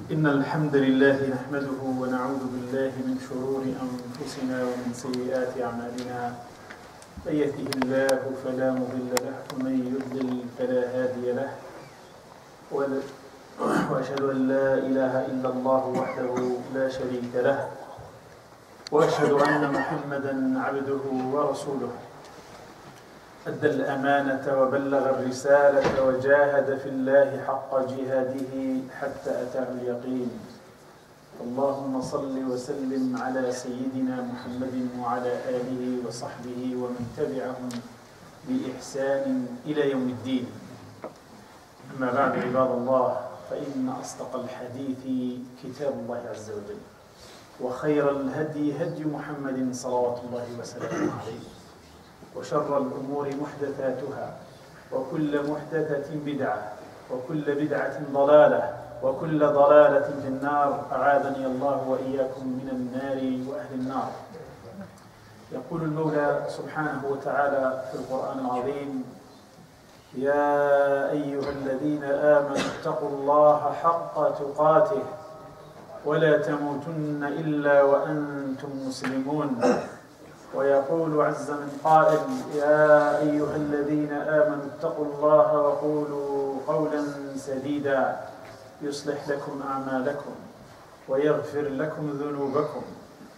إن الحمد لله نحمده ونعوذ بالله من شرور أنفسنا ومن سيئات أعمالنا من يهده الله فلا مضل له ومن يضلل فلا هادي له وأشهد أن لا إله إلا الله وحده لا شريك له وأشهد أن محمدا عبده ورسوله أدى الأمانة وبلغ الرسالة وجاهد في الله حق جهاده حتى أتاه اليقين. اللهم صل وسلم على سيدنا محمد وعلى آله وصحبه ومن تبعهم بإحسان إلى يوم الدين. أما بعد عباد الله، فإن أصدق الحديث كتاب الله عز وجل، وخير الهدي هدي محمد صلوات الله وسلامه عليه، وشر الأمور محدثاتها، وكل محدثة بدعة، وكل بدعة ضلالة، وكل ضلالة في النار. أعاذني الله وإياكم من النار وأهل النار. يقول المولى سبحانه وتعالى في القرآن العظيم: يا أيها الذين آمنوا اتقوا الله حق تقاته ولا تموتن إلا وأنتم مسلمون. ويقول عز من قائل: يا أيها الذين آمنوا اتقوا الله وقولوا قولا سديدا يصلح لكم أعمالكم ويغفر لكم ذنوبكم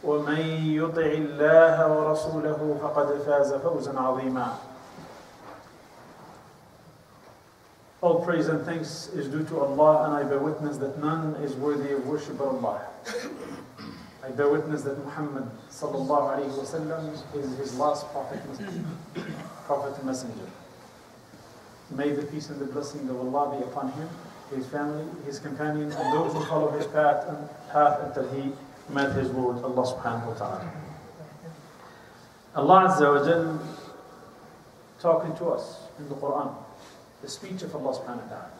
ومن يطع الله ورسوله فقد فاز فوزا عظيما. All praise and thanks is due to Allah, and I bear witness that none is worthy of worship but Allah. I bear witness that Muhammad sallallahu alayhi wa sallam is his last prophet and messenger. May the peace and the blessing of Allah be upon him, his family, his companions, and those who follow his path until he met his Lord, Allah subhanahu wa ta'ala. Allah Azza wa Jal talking to us in the Quran, the speech of Allah subhanahu wa ta'ala,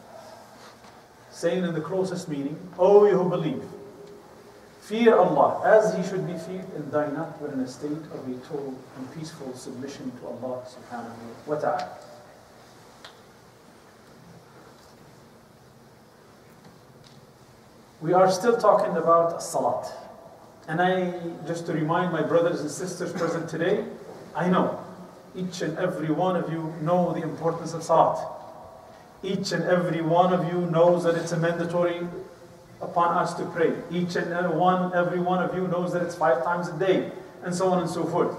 saying in the closest meaning: O you who believe, fear Allah as He should be feared, and die not but in a state of a total and peaceful submission to Allah subhanahu wa ta'ala. We are still talking about salat. And just to remind my brothers and sisters present today, I know each and every one of you know the importance of salat. Each and every one of you knows that it's a mandatory upon us to pray. Each and every one of you knows that it's 5 times a day, and so on and so forth.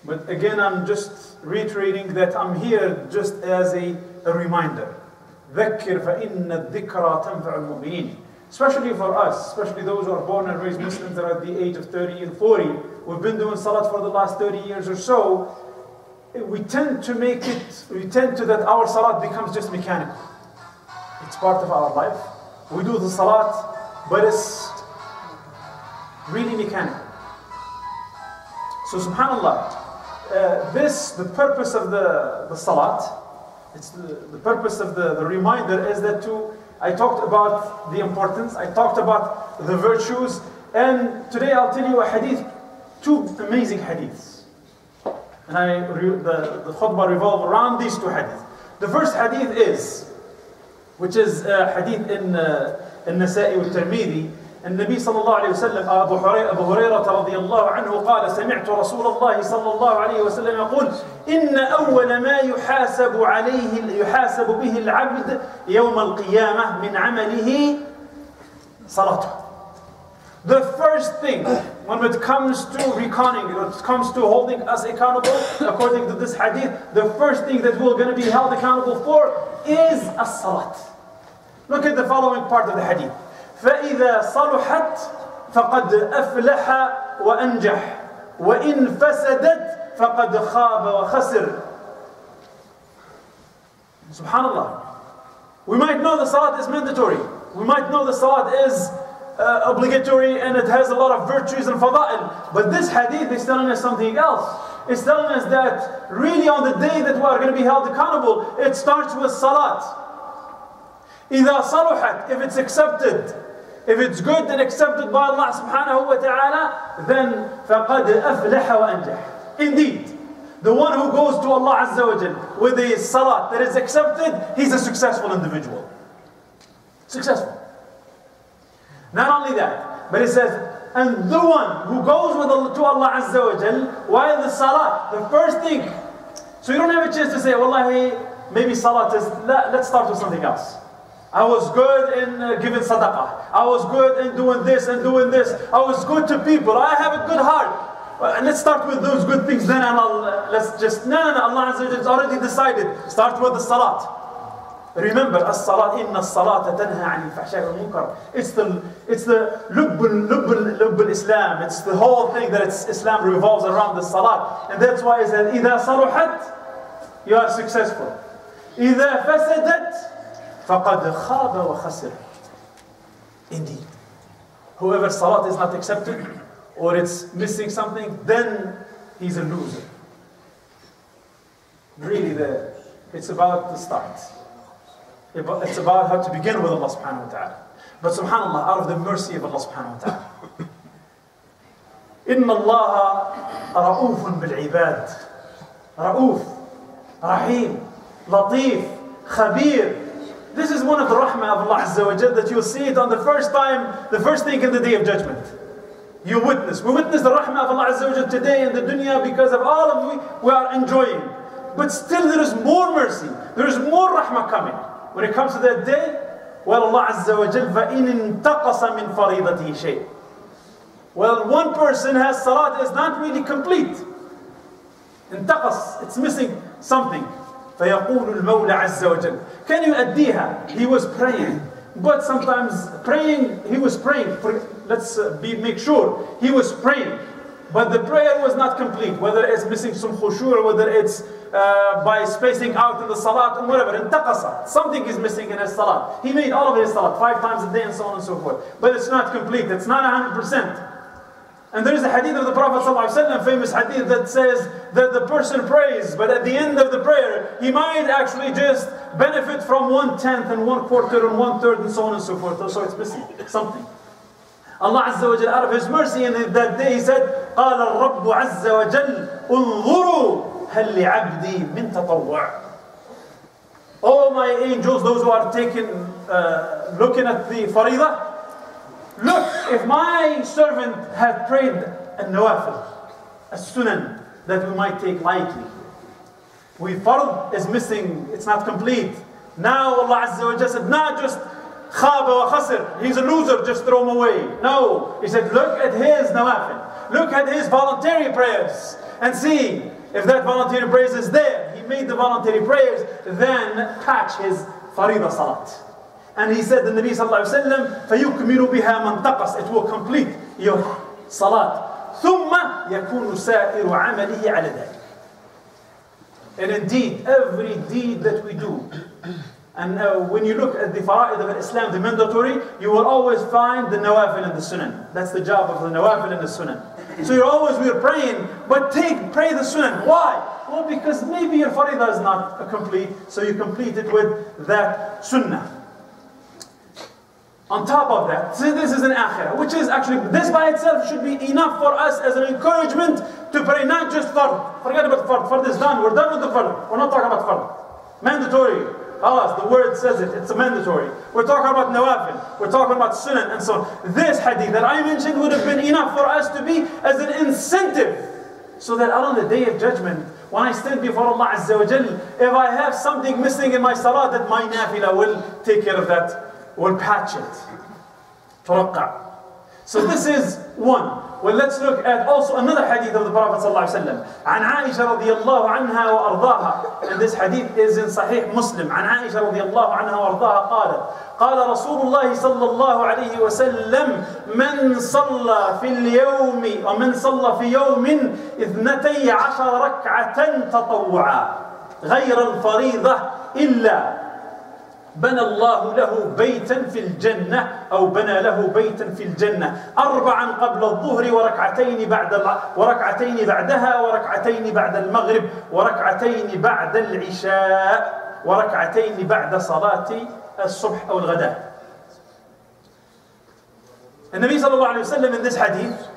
But again, I'm just reiterating that I'm here just as a reminder. ذَكِّرْ فَإِنَّ الذِّكْرَى تَنْفَعُ الْمُؤْمِنِينَ. Especially for us, especially those who are born and raised Muslims that are at the age of 30 and 40. We've been doing salat for the last 30 years or so. We tend to that our salat becomes just mechanical. It's part of our life. We do the salat, but it's really mechanical. So subhanAllah, the purpose of the salat, it's the purpose of the reminder is that I talked about the importance, I talked about the virtues, and today I'll tell you a hadith, 2 amazing hadiths. And the khutbah revolves around these 2 hadiths. The first hadith is, which is hadith in Nasa'i wa Tirmidhi, النبي صلى الله عليه وسلم أبو هريرة رضي الله عنه قال: سمعت رسول الله صلى الله عليه وسلم يقول: إن أول ما يحاسب به العبد يوم القيامة من عمله صلاته. The first thing when it comes to reckoning, when it comes to holding us accountable, according to this hadith, the first thing that we're going to be held accountable for is as-salat. Look at the following part of the hadith. فَإِذَا صَلُحَتْ فَقَدْ أَفْلَحَ وَأَنْجَحَ وَإِنْ فَسَدَتْ فَقَدْ خَابَ وَخَسِرَ. Subhanallah. We might know the salat is mandatory. We might know the salat is obligatory and it has a lot of virtues and fada'il. But this hadith is telling us something else. It's telling us that really on the day that we are going to be held accountable, it starts with salat. إِذَا صَلُحَتْ, if it's accepted, if it's good and accepted by Allah subhanahu wa ta'ala, then فَقَدْ أَفْلَحَ وَأَنْجَحَ. Indeed, the one who goes to Allah Azza wa Jal with a salat that is accepted, he's a successful individual. Successful. Not only that, but it says, and the one who goes with Allah, to Allah Azza wa Jal while the salah, the first thing. So you don't have a chance to say, Wallahi, maybe salat is, let's start with something else. I was good in giving sadaqah. I was good in doing this and doing this. I was good to people. I have a good heart. And let's start with those good things then, and let's just, no, Allah Azza wa Jal has already decided. Start with the salat. Remember, as-salat, inna as-salata tanha 'anil fahsha'i wal munkar. It's the lubb al-Islam. It's the whole thing that Islam revolves around the salat. And that's why it says, إِذَا صَلُحَتْ, you are successful. إِذَا فَسَدَتْ فَقَدْ خَابَ وَخَسِرَ. Indeed. Whoever salat is not accepted, or it's missing something, then he's a loser. Really, it's about the start. It's about how to begin with Allah subhanahu wa ta'ala. But subhanAllah, out of the mercy of Allah subhanahu wa ta'ala. إِنَّ اللَّهَ رَؤُوفٌ بِالْعِبَادِ. Ra'uf, Rahim, Latif, Khabir. This is one of the rahmah of Allah Azza wa Jal, that you'll see it on the first thing in the Day of Judgment. We witness the rahmah of Allah Azza wa Jal today in the dunya because of all of we are enjoying. But still there is more mercy, there is more rahmah coming. When it comes to that day, well, Allah Azza wa Jal, فَإِنِ انْتَقَصَ مِنْ فَرِيضَتِهِ شَيْءٍ. Well, one person has salat is not really complete. انتقص, it's missing something. فَيَقُولُ الْمَوْلَى عَزَّ وَجَلَّ. Can you addiha? He was praying. But sometimes he was praying. Let's make sure. He was praying. But the prayer was not complete. Whether it's missing some khushu', whether it's by spacing out in the salat, and whatever. انتقص. Something is missing in his salat. He made all of his salat 5 times a day and so on and so forth. But it's not complete. It's not 100%. And there is a hadith of the Prophet ﷺ, famous hadith, that says that the person prays, but at the end of the prayer, he might actually just benefit from 1/10 and 1/4 and 1/3 and so on and so forth. So it's missing something. Allah Azza wa Jal, out of His mercy, and that day He said, قال الرب عز وجل انظروا هل لعبدي من تطوع. Oh my angels, those who are looking at the faridah, look, if my servant had prayed a nawafil, a sunan, that we might take lightly. Fard is missing, it's not complete. Now Allah Azza wa Jalla said, not just khaba wa khasir, he's a loser, just throw him away. No, He said, look at his nawafil, look at his voluntary prayers, and see if that voluntary prayers is there. He made the voluntary prayers, then patch his farida salat. And he said, the Nabi sallallahu alayhi wa sallam, فَيُكْمِلُ بِهَا مَنْ تَقَص. It will complete your salat. ثُمَّ يَكُونُ سَائِرُ عَمَلِهِ عَلَى ذَلِكَ. And indeed, every deed that we do, and when you look at the fara'id of Islam, the mandatory, you will always find the nawafil and the sunan. That's the job of the nawafil and the sunan. So we're praying, but pray the sunan. Why? Well, because maybe your faridah is not complete, so you complete it with that sunnah. On top of that, so this is an akhirah, which is actually, this by itself should be enough for us as an encouragement to pray, not just fard. Forget about fard. Fard is done. We're done with the fard. We're not talking about fard. Mandatory. Allah, the word says it. It's a mandatory. We're talking about nawafil. We're talking about sunan and so on. This hadith that I mentioned would have been enough for us to be as an incentive, so that on the Day of Judgment, when I stand before Allah Azza wa Jal, if I have something missing in my salah, that my nafila will take care of that. Will patch it. Turaqqa. So this is one. Well, let's look at also another hadith of the Prophet ﷺ. عن عائشة رضي الله عنها وأرضاها. And this hadith is in Sahih Muslim. عن عائشة رضي الله عنها وأرضاها قالت قال رسول الله صلى الله عليه وسلم من صلى في اليوم ومن صلى في يوم 12 ركعة تطوعا غير الفريضة إلا بنى الله له بيتا في الجنة أو بنى له بيتا في الجنة 4 قبل الظهر وركعتين بعدها وركعتين بعد المغرب وركعتين بعد العشاء وركعتين بعد صلاة الصبح أو الغداء. And Nabi sallallahu alayhi wa sallam in this hadith,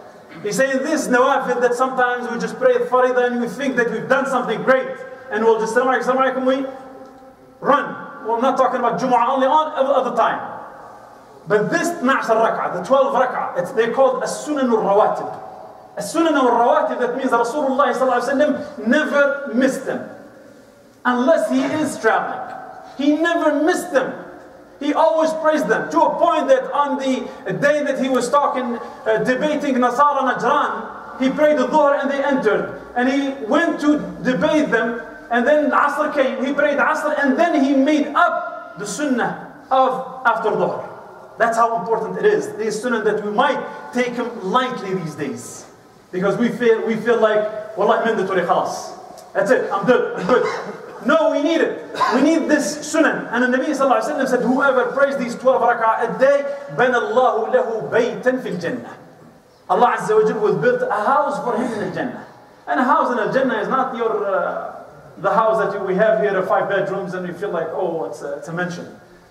he's saying this nawafil that sometimes we just pray faridah and we think that we've done something great and we'll just assalamu alaikum, we run. Well, I'm not talking about Jumu'ah only, on other time. But this 12 rak'ah, the 12 rak'ah, they're called as-sunan al-rawatib. As-sunan al-rawatib, that means Rasulullah sallallahu alaihi wasallam never missed them. Unless he is traveling. He never missed them. He always praised them, to a point that on the day that he was debating Nasara Najran, he prayed the Dhuhr and they entered. And he went to debate them, and then Asr came, he prayed Asr, and then he made up the sunnah of after Dhuhr. That's how important it is. These sunnah that we might take them lightly these days. Because we feel like, wallah, mandatory, khalas. That's it, I'm good. No, we need it. We need this sunnah. And the Nabi sallallahu alaihi wasallam said, whoever prays these 12 rak'ah a day, bana Allahu lahu baytan fil jannah. Allah Azza wa Jalla will build a house for him in the Jannah. And a house in the Jannah is not the house that we have here, 5 bedrooms, and you feel like, oh, it's a mansion.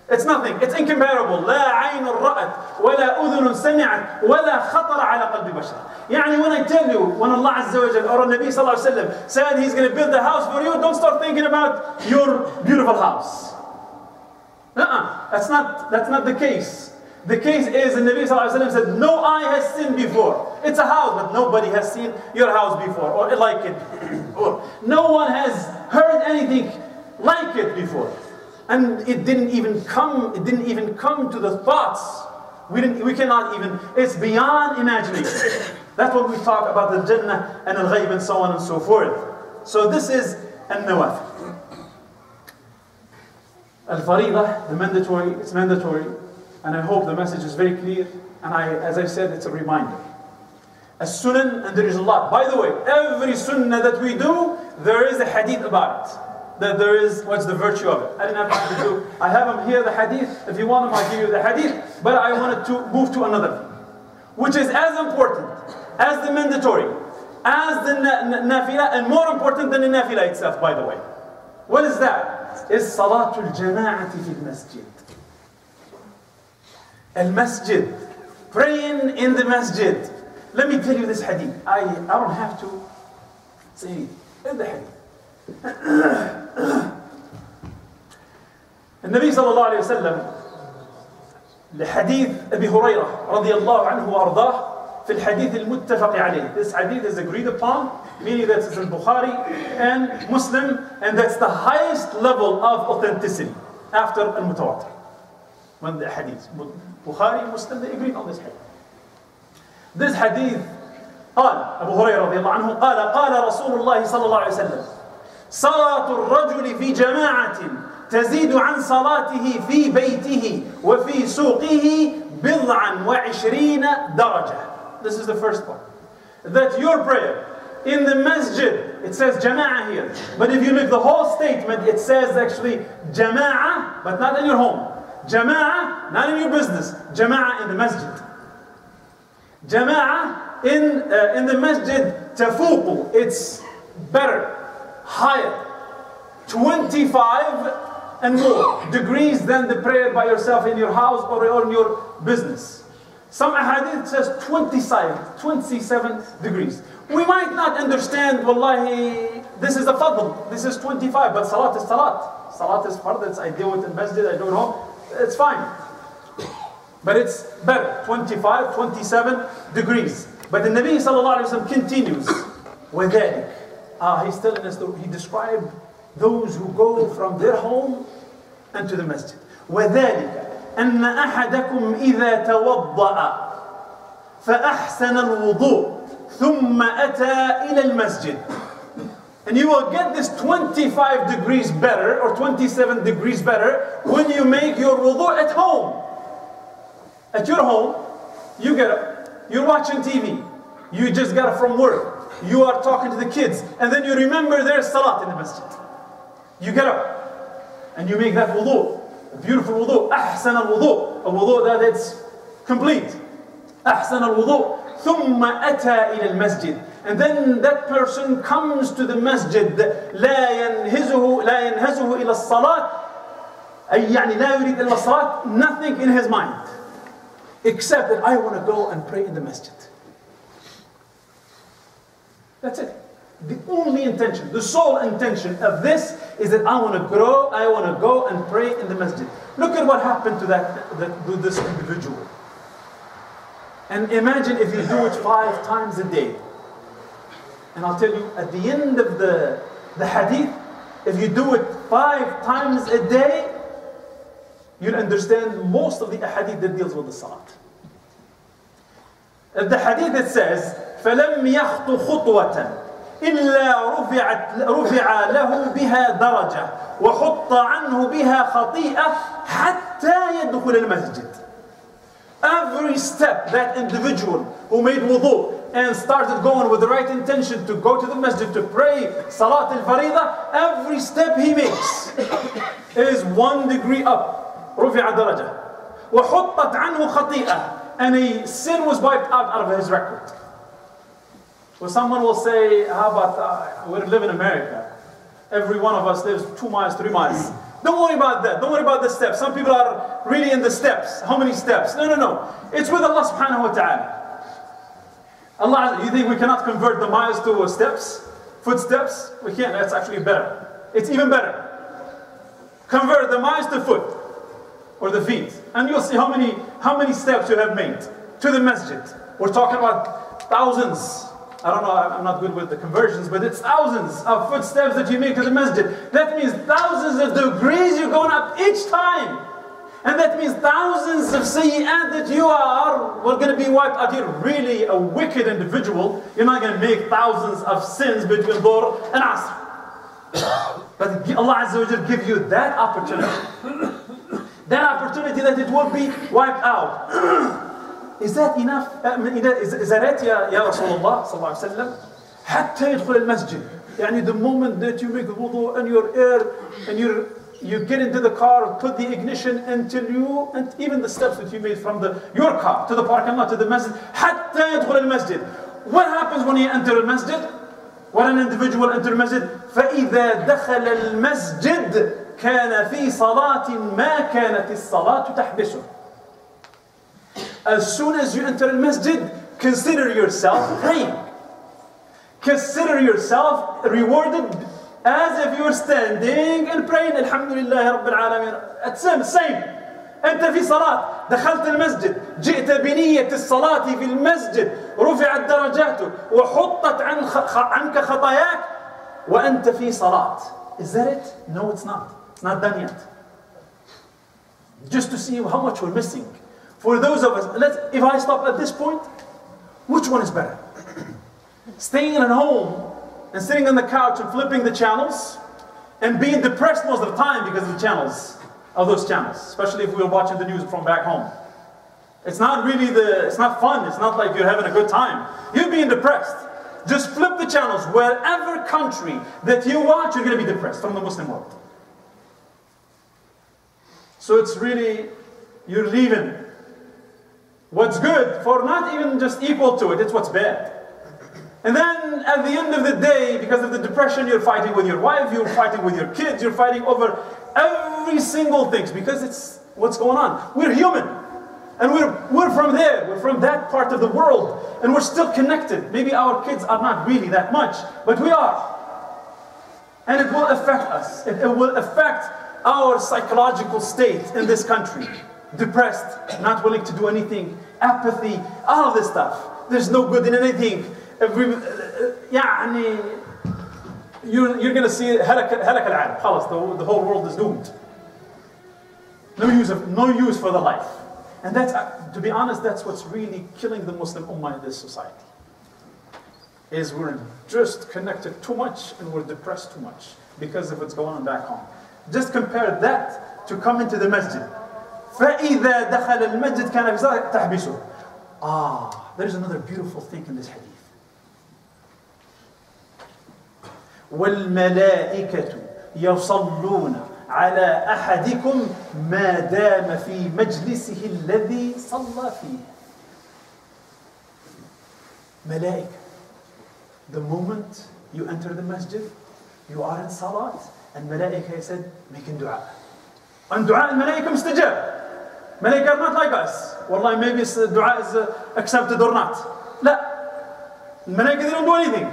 It's nothing. It's incomparable. لا عين رأت ولا أذن سمعت ولا خطر على قلب بشر. يعني when I tell you, when Allah Azza wa Jalla or Nabi sallallahu alaihi wasallam said He's going to build a house for you, don't start thinking about your beautiful house. That's not the case. The case is, the Nabi sallallahu alaihi wasallam said, no eye has seen before. It's a house, but nobody has seen your house before, or like it. Or no one has heard anything like it before. And it didn't even come to the thoughts. We cannot even, it's beyond imagination. That's what we talk about the Jannah and Al-Ghayb and so on and so forth. So this is Al-Nawafil. Al-Faridah, the mandatory, it's mandatory. And I hope the message is very clear. And as I said, it's a reminder. As-Sunan, and there is a lot. By the way, every Sunnah that we do, there is a hadith about it. That there is, what's the virtue of it. I didn't have time to do. I have them here, the hadith. If you want them, I'll give you the hadith. But I wanted to move to another thing, which is as important as the mandatory, as the nafilah, and more important than the nafilah itself, by the way. What is that? Is Salatul Jama'ati fil Masjid. Al-Masjid. Praying in the masjid. Let me tell you this hadith. I don't have to say anything. In the hadith. النبي صلى الله عليه وسلم لحديث أبي هريرة رضي الله عنه وأرضاه في الحديث المتفق عليه. This hadith is agreed upon, meaning that it's in Bukhari and Muslim, and that's the highest level of authenticity after al-Mutawatir. When the hadith, Bukhari, Muslim, they agreed on this hadith. This hadith قال أبو هريرة رضي الله عنه قال رسول الله صلى الله عليه وسلم صلاة الرجل في جماعة تزيد عن صلاته في بيته وفي سوقه بضعا وعشرين درجة. This is the first part. That your prayer in the masjid, it says jama'ah here. But if you look the whole statement, it says actually jama'ah, but not in your home. Jama'ah, not in your business. Jama'ah in the masjid. Jama'ah in the masjid, tafuqu, it's better, higher, 25 and more degrees than the prayer by yourself in your house or in your business. Some ahadith says 27 degrees. We might not understand, wallahi, this is a fadl, this is 25, but salat is salat. Salat is fard, I do it in masjid, I do it home, it's fine. But it's better, 25, 27 degrees. But the Nabi sallallahu alayhi wa sallam continues, وَذَلِكَ he's telling us, he described those who go from their home and to the masjid. وَذَلِكَ أَنَّ أَحَدَكُمْ إِذَا تَوَضَّأَ فَأَحْسَنَ الْوُضُوء ثُمَّ أَتَى إِلَى الْمَسْجِدِ. And you will get this 25 degrees better or 27 degrees better when you make your wudu at home. At your home, you get up, you're watching TV, you just got up from work, you are talking to the kids, and then you remember there's salat in the masjid. You get up, and you make that wudu, a beautiful wudu, أحسن الوضوء, a wudu that it's complete. أحسن الوضوء, ثم أتى إلى المسجد. And then that person comes to the masjid, لا ينهزه إلى الصلاة, أي يعني لا يريد إلا الصلاة, nothing in his mind. Except that I want to go and pray in the masjid. That's it. The only intention, the sole intention of this is that I want to grow, I want to go and pray in the masjid. Look at what happened to to this individual. And imagine if you do it 5 times a day. And I'll tell you, at the end of the hadith, if you do it 5 times a day, you'll understand most of the hadith that deals with the salat. The hadith that says, فَلَمْ يَخْطُ خُطْوَةً إلا رفع له بها درجة وحط عنه بها خطيئة حتى يدخل المسجد. Every step that individual who made wudu and started going with the right intention to go to the masjid to pray Salat al-Farida, every step he makes is 1 degree up. رفع درجة وحطت عنه خطيئة, and a sin was wiped out of his record. Well, someone will say, how about, we live in America. Every one of us lives 2 miles, 3 miles. Don't worry about that. Don't worry about the steps. Some people are really in the steps. How many steps? No. It's with Allah subhanahu wa ta'ala. Allah, you think we cannot convert the miles to steps? Footsteps? We can't. That's actually better. It's even better. Convert the miles to foot or the feet. And you'll see how many steps you have made to the masjid. We're talking about thousands. I don't know, I'm not good with the conversions, but it's thousands of footsteps that you make to the masjid. That means thousands of degrees you're going up each time. And that means thousands of sayyat that you are going to be wiped out. You're really a wicked individual. You're not going to make thousands of sins between Dhuhr and Asr. But Allah Azza wa Jal give you that opportunity. That opportunity that it will be wiped out. Is that enough? Is that it, ya Rasulullah sallallahu alayhi wa sallam? حتى يدخل المسجد. يعني the moment that you make the wudu and your air and you get into the car, put the ignition until you, and even the steps that you made from your car to the parking lot to the masjid, حتى يدخل المسجد. What happens when you enter the masjid? When an individual enters the masjid, فإذا دخل المسجد كان في صلاة ما كانت الصلاة تحبسه. As soon as you enter the masjid, consider yourself praying. Consider yourself rewarded as if you were standing and praying. Alhamdulillah Rabbil Alameen. It's same. أنت في صلاة. دخلت المسجد. جئت بنية الصلاة في المسجد. رفعت درجاتك. وحطت عنك خطاياك. وأنت في صلاة. Is that it? No, it's not. It's not done yet. Just to see how much we're missing. For those of us, if I stop at this point, which one is better? Staying at home and sitting on the couch and flipping the channels and being depressed most of the time because of the channels, of those channels, especially if we're watching the news from back home. It's not really it's not fun. It's not like you're having a good time. You're being depressed. Just flip the channels. Wherever country that you watch, you're going to be depressed from the Muslim world. So it's really, you're leaving what's good for not even just equal to it, it's what's bad. And then at the end of the day, because of the depression, you're fighting with your wife, you're fighting with your kids, you're fighting over every single thing because it's what's going on. We're human. And we're from there, we're from that part of the world, and we're still connected. Maybe our kids are not really that much, but we are. And it will affect us. It will affect our psychological state in this country. Depressed, not willing to do anything, apathy, all of this stuff. There's no good in anything. You're going to see هلك العالم. خلاص, the whole world is doomed. No use for the life. And that's, to be honest, that's what's really killing the Muslim Ummah in this society. Is we're just connected too much and we're depressed too much because of what's going on back home. Just compare that to come into the masjid. فَإِذَا دَخَلَ الْمَسْجِدْ كَانَ فِي تَحْبِسُهُ. There's another beautiful thing in this hadith. وَالْمَلَائِكَةُ يَصَلُّونَ على أحدكم ما دام في مجلسه الذي صلى فيه. Malaika. The moment you enter the masjid, you are in salat, and Malaika said, making dua. And dua al-Malaika mustajab. Malaika are not like us. Wallahi, maybe dua is accepted or not. لا. Malaika, they don't do anything.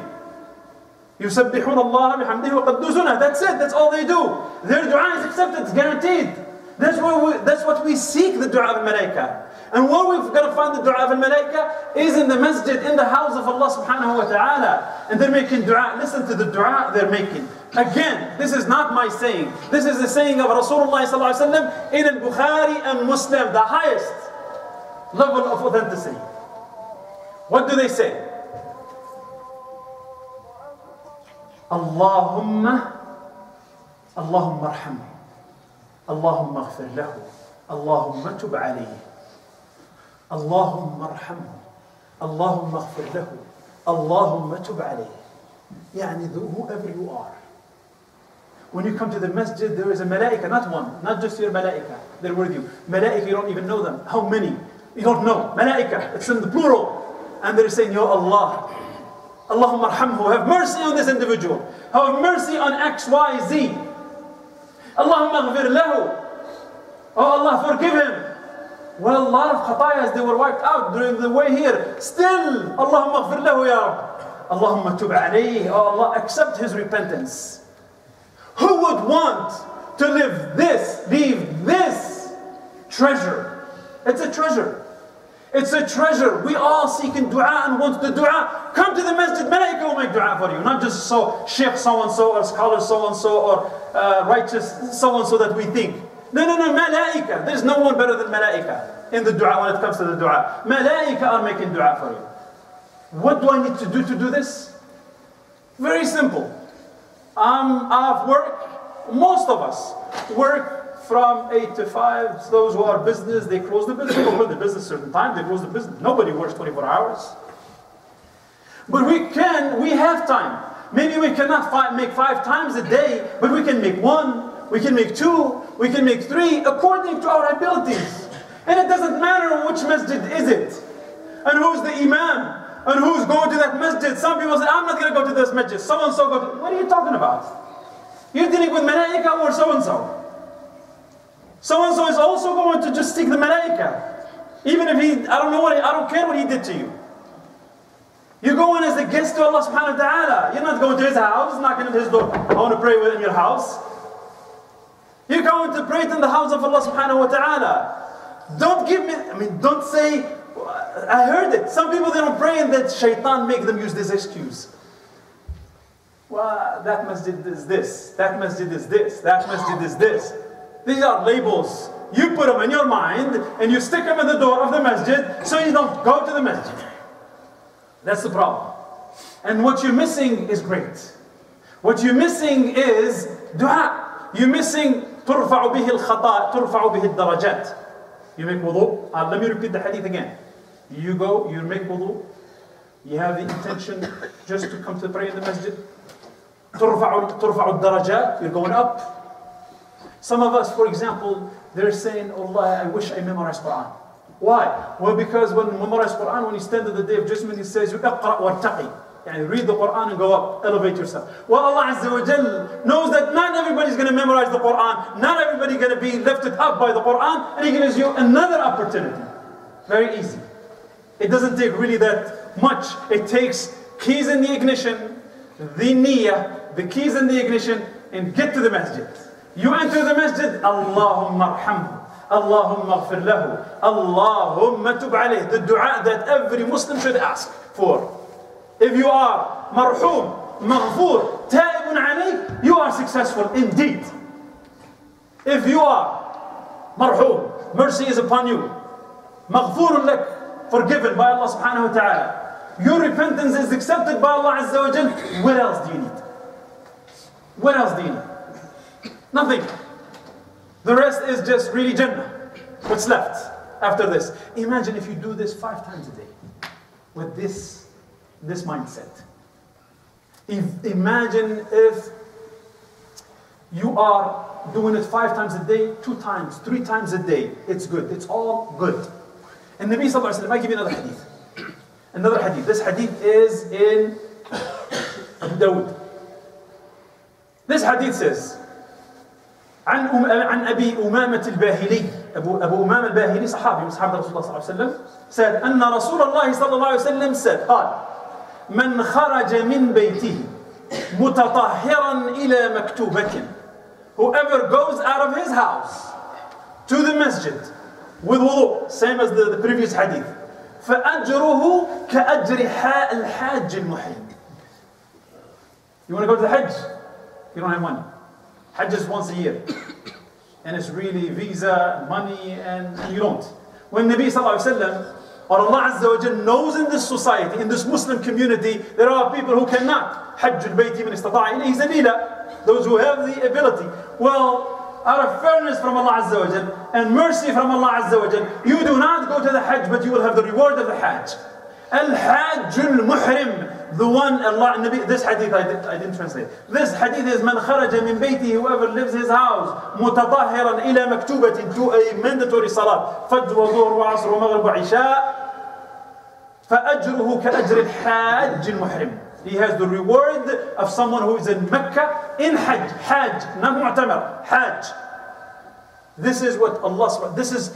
يُسَبِّحُونَ اللَّهَ بِحَمْدِهِ وَقَدُّسُونَ. That's it, that's all they do. Their dua is accepted, it's guaranteed. That's what we seek, the dua of al-malaika. And where we've got to find the dua of al-malaika is in the masjid, in the house of Allah subhanahu wa ta'ala. And they're making dua. Listen to the dua they're making. Again, this is not my saying. This is the saying of Rasulullah sallallahu alaihi wasallam in al-Bukhari and Muslim, the highest level of authenticity. What do they say? Allahumma arhamhu. Allahumma aghfir lahu. Allahumma tub alayhi. Allahumma arhamhu. Allahumma aghfir lahu. Allahumma tub alayhi. Yani whoever you are. When you come to the masjid, there is a malaika, not one, not just your malaika. They're with you. Malaika, you don't even know them. How many? You don't know. Malaika, it's in the plural. And they're saying, Ya Allah, Allahumma arhamhu, have mercy on this individual. Have mercy on X, Y, Z. Allahumma aghfir lahu. Oh Allah, forgive him. Well, a lot of khatayas, they were wiped out during the way here. Still, Allahumma aghfir lahu ya Rabb. Allahumma tub alayhi. Oh Allah, accept his repentance. Who would want to leave this treasure? It's a treasure. It's a treasure. We all seeking dua and want the dua. Come to the masjid, malaika will make dua for you. Not just sheikh so-and-so or scholar so-and-so or righteous so-and-so that we think. No, malaika. There's no one better than malaika in the dua when it comes to the dua. Malaika are making dua for you. What do I need to do this? Very simple. I've worked, most of us work from 8 to 5. Those who are business, they close the business. They open the business a certain time, they close the business. Nobody works 24 hours. But we have time. Maybe we cannot make 5 times a day, but we can make 1, we can make 2, we can make 3, according to our abilities. And it doesn't matter which masjid is it, and who's the imam, and who's going to that masjid. Some people say, I'm not going to go to this masjid. So-and-so go to... What are you talking about? You're dealing with malaika or so-and-so. So-and-so is also going to just seek the malaika. Even if I don't care what he did to you. You're going as a guest to Allah subhanahu wa ta'ala. You're not going to his house, knocking at his door. I want to pray in your house. You're going to pray in the house of Allah subhanahu wa ta'ala. Don't say, I heard it. Some people, they don't pray and that shaitan make them use this excuse. Well, that masjid is this. That masjid is this. That masjid is this. These are labels. You put them in your mind and you stick them in the door of the masjid so you don't go to the masjid. That's the problem. And what you're missing is great. What you're missing is dua. You're missing ترفع به الخطاء ترفع به الدرجات. You make wudu. Let me repeat the hadith again. You go, you make wudu. You have the intention just to come to pray in the masjid. ترفع الدرجات. You're going up. Some of us, for example, they're saying, Allah, I wish I memorized Quran. Why? Well, because when you memorize Quran, when you stand at the Day of Judgment, He says, اقرأ وارتقي. Yani read the Quran and go up, elevate yourself. Well, Allah Azza wa Jal knows that not everybody's going to memorize the Quran. Not everybody's going to be lifted up by the Quran. And He gives you another opportunity. Very easy. It doesn't take really that much. It takes keys in the ignition, the niyyah, the keys in the ignition, and get to the masjid. You enter the masjid, Allahumma arhamhu. Allahumma aghfir lahu. Allahumma tub alayh. The dua that every Muslim should ask for. If you are marhum, maghfur, ta'ibun alayh, you are successful indeed. If you are marhum, mercy is upon you. Maghfurun lak, forgiven by Allah subhanahu wa ta'ala. Your repentance is accepted by Allah Azza wa Jal. What else do you need? What else do you need? Nothing. The rest is just really Jannah. What's left after this? Imagine if you do this 5 times a day with this mindset. Imagine if you are doing it 5 times a day, 2 times, 3 times a day. It's good. It's all good. And Nabi sallallahu alayhi wa sallam, I give you another hadith. Another hadith. This hadith is in Abu Dawud. This hadith says, عن أبي أمامة الباهلي أبو أمامة الباهلي صحابي من صحابة رسول الله صلى الله عليه وسلم said أن رسول الله صلى الله عليه وسلم said قال من خرج من بيته متطهرا إلى مكتوبة. Whoever goes out of his house to the masjid with wudu, same as the previous hadith, فأجره كأجر الحاج المحرم. You want to go to the Hajj? You don't have money. Hajj is once a year. And it's really visa, money, and you don't. When Nabi Sallallahu Alaihi Wasallam or Allah Azza wa Jal knows in this society, in this Muslim community, there are people who cannot. Hajj al-Bayti man istata'a ilayhi sabila. Those who have the ability. Well, out of fairness from Allah Azza wa Jal and mercy from Allah Azza wa Jal, you do not go to the Hajj, but you will have the reward of the Hajj. Al-Hajj al-Muhrim. The one Allah, Nabi, this hadith I didn't translate. This hadith is man kharaja min bayti, whoever lives his house, mutatahiran ila maktubatin, to a mandatory salat, fajr wa dhuhr wa asr wa maghrib wa isha, فأجره كأجر الحاج المحرم. He has the reward of someone who is in Mecca in Hajj. Hajj, not Mu'tamar, Hajj. This is what Allah, this is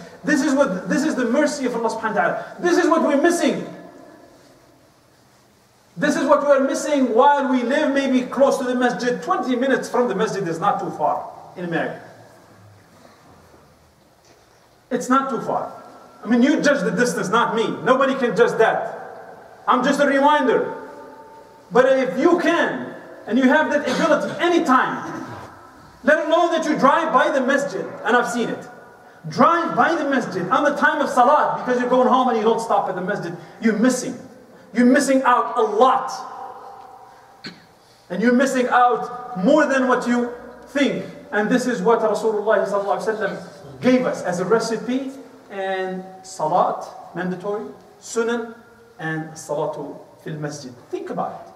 the mercy of Allah subhanahu wa ta'ala. This is what we're missing. This is what we're missing while we live maybe close to the masjid. 20 minutes from the masjid is not too far in America. It's not too far. I mean, you judge the distance, not me. Nobody can judge that. I'm just a reminder. But if you can, and you have that ability anytime, let alone that you drive by the masjid, and I've seen it. Drive by the masjid on the time of salat because you're going home and you don't stop at the masjid. You're missing. You're missing out a lot. And you're missing out more than what you think. And this is what Rasulullah gave us as a recipe. And salat, mandatory, sunan, and salatu fil masjid. Think about it.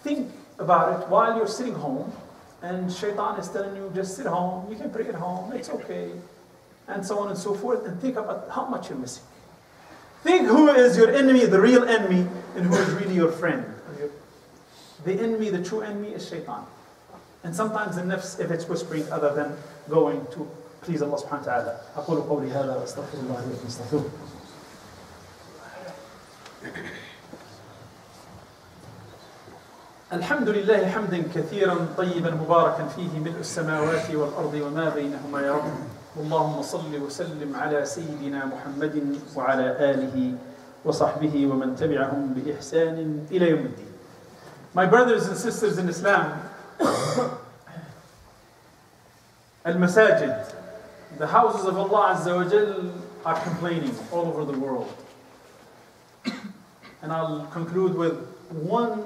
Think about it while you're sitting home and shaitan is telling you, just sit home, you can pray at home, it's okay, and so on and so forth, and think about how much you're missing. Think who is your enemy, the real enemy, and who is really your friend. The enemy, the true enemy is shaitan. And sometimes the nafs, if it's whispering other than going to please Allah subhanahu wa ta'ala. أقول قولي هذا وأستغفر الله لي ولكم استغفروه. الحمد لله حمدا كثيرا طيبا مباركا فيه ملء السماوات والأرض وما بينهما يا رب. اللهم صل وسلم على سيدنا محمد وعلى آله وصحبه ومن تبعهم بإحسان إلى يوم الدين. My brothers and sisters in Islam, al-masajid, the houses of Allah Azza wa Jal are complaining all over the world. And I'll conclude with one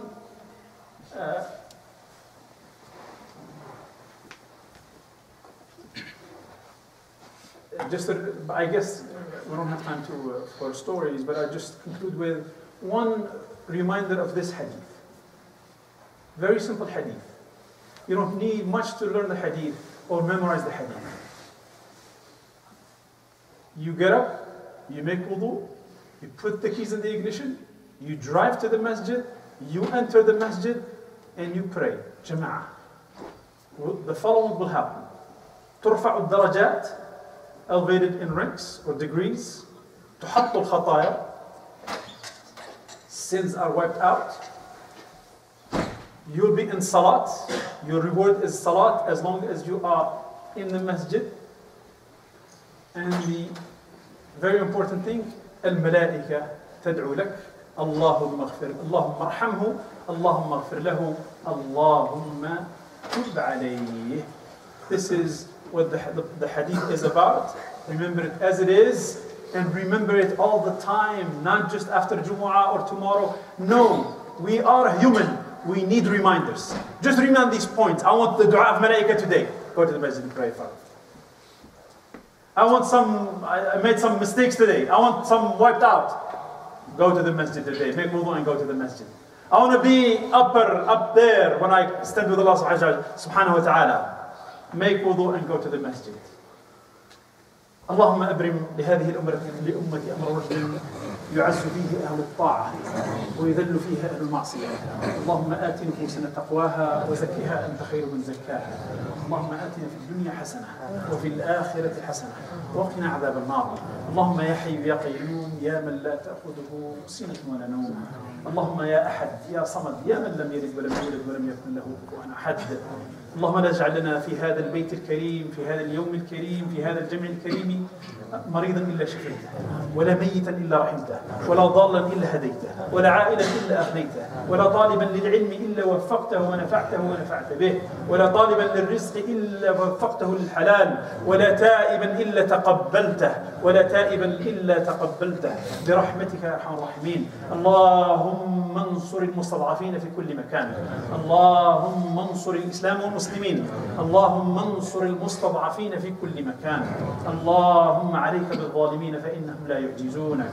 I guess we don't have time for stories, but I'll just conclude with one reminder of this hadith. Very simple hadith. You don't need much to learn the hadith or memorize the hadith. You get up, you make wudu, you put the keys in the ignition, you drive to the masjid, you enter the masjid, and you pray. Jama'ah. The following will happen. ترفع الدرجات, elevated in ranks or degrees. تحط الخطايا, sins are wiped out. You'll be in salat. Your reward is salat as long as you are in the masjid. And the very important thing, الملائكة تدعو لك. اللهم اغفر, اللهم ارحمه, اللهم اغفر له, اللهم تب عليه. This is what the hadith is about. Remember it as it is, and remember it all the time, not just after Jumu'ah or tomorrow. No, we are human. We need reminders. Just remember these points. I want the dua of malaika today. Go to the masjid and pray for it. I made some mistakes today. I want some wiped out. Go to the masjid today. Make wudu and go to the masjid. I want to be up there when I stand with Allah subhanahu wa ta'ala. Make wudu and go to the masjid. اللهم أبرم لهذه الأمة أمر رشد يعز فيه أهل الطاعة ويذل فيها أهل المعصية. اللهم آت نفوسنا تقواها وزكها أنت خير من زكاها. اللهم آتنا في الدنيا حسنة وفي الآخرة حسنة وقنا عذاب النار. اللهم يا حي يا قيوم يا من لا تأخذه سنة ولا نوم. اللهم يا أحد يا صمد يا من لم يلد ولم يولد ولم يكن له كفوا أحد. اللهم لا تجعل لنا في هذا البيت الكريم في هذا اليوم الكريم في هذا الجمع الكريم مريضا إلا شفيته، ولا ميتا إلا رحمته، ولا ضالا إلا هديته، ولا عائلا إلا أغنيته، ولا طالبا للعلم إلا وفقته ونفعته ونفعت به، ولا طالبا للرزق إلا وفقته للحلال، ولا تائبا إلا تقبلته، ولا تائبا إلا تقبلته برحمتك يا أرحم الراحمين. اللهم انصر المستضعفين في كل مكان. اللهم انصر الإسلام والمسلمين. اللهم انصر المستضعفين في كل مكان. اللهم عليك بالظالمين فإنهم لا يعجزونك.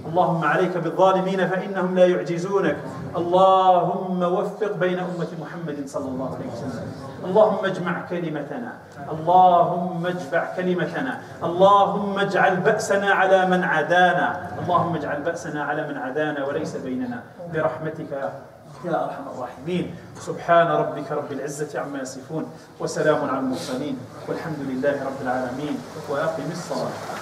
اللهم عليك بالظالمين فإنهم لا يعجزونك. اللهم وفق بين أمة محمد صلى الله عليه وسلم. اللهم اجمع كلمتنا. اللهم اجمع كلمتنا. اللهم اجعل بأسنا على من عادانا. اللهم اجعل بأسنا على من عادانا وليس بيننا برحمتك يا أرحم الراحمين. سبحان ربك رب العزة عما يصفون وسلام على المرسلين والحمد لله رب العالمين. وأقم الصلاة.